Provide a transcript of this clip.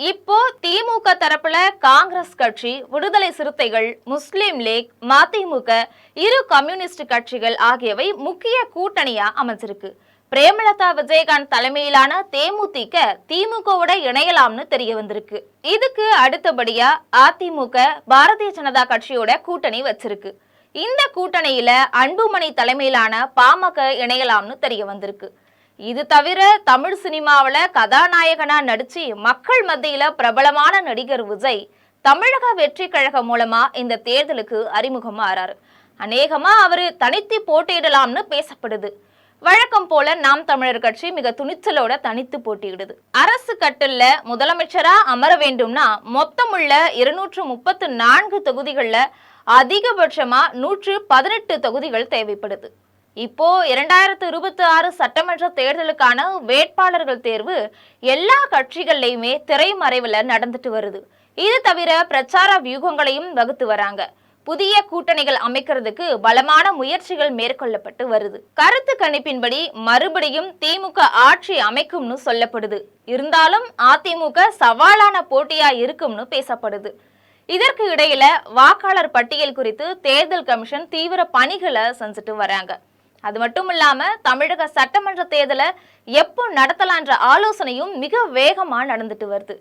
இப்போ திமுக தரப்புல காங்கிரஸ் கட்சி, விடுதலை சிறுத்தைகள், முஸ்லிம் லீக், மதிமுக, இரு கம்யூனிஸ்ட் கட்சிகள் ஆகியவை முக்கிய கூட்டணியா அமைஞ்சிருக்கு. பிரேமலதா விஜயகாந்த் தலைமையிலான தேமுதிக திமுகவோட இணையலாம்னு தெரிய வந்திருக்கு. இதுக்கு அடுத்தபடியா அதிமுக பாரதிய ஜனதா கட்சியோட கூட்டணி வச்சிருக்கு. இந்த கூட்டணியில அன்புமணி தலைமையிலான பாமக இணையலாம்னு தெரிய வந்திருக்கு. இது தவிர தமிழ் சினிமாவில கதாநாயகனா நடிச்சு மக்கள் மத்தியில பிரபலமான நடிகர் விஜய் தமிழக வெற்றி கழகம் மூலமா இந்த தேர்தலுக்கு அறிமுகமா ஆறாரு. அநேகமா அவரு தனித்து போட்டியிடலாம்னு பேசப்படுது. வழக்கம் போல நாம் தமிழர் கட்சி மிக துணிச்சலோட தனித்து போட்டியிடுது. அரசு கட்டில்ல முதலமைச்சரா அமர வேண்டும்னா மொத்தமுள்ள 234 தொகுதிகள்ல அதிகபட்சமா 118 தொகுதிகள் தேவைப்படுது. இப்போ 2026 சட்டமன்ற தேர்தலுக்கான வேட்பாளர்கள் தேர்வு எல்லா கட்சிகள்லயுமே திரைமறைவுல நடந்துட்டு வருது. இது தவிர பிரச்சார வியூகங்களையும் வகுத்து வராங்க. புதிய கூட்டணிகள் அமைக்கிறதுக்கு பலமான முயற்சிகள் மேற்கொள்ளப்பட்டு வருது. கருத்து கணிப்பின்படி மறுபடியும் திமுக ஆட்சி அமைக்கும்னு சொல்லப்படுது. இருந்தாலும் அதிமுக சவாலான போட்டியா இருக்கும்னு பேசப்படுது. இதற்கு இடையில வாக்காளர் பட்டியல் குறித்து தேர்தல் கமிஷன் தீவிர பணிகளை செஞ்சுட்டு வராங்க. அது மட்டும் இல்லாம தமிழக சட்டமன்ற தேர்தலை எப்போ நடத்தலான்ற ஆலோசனையும் மிக வேகமா நடந்துட்டு வருது.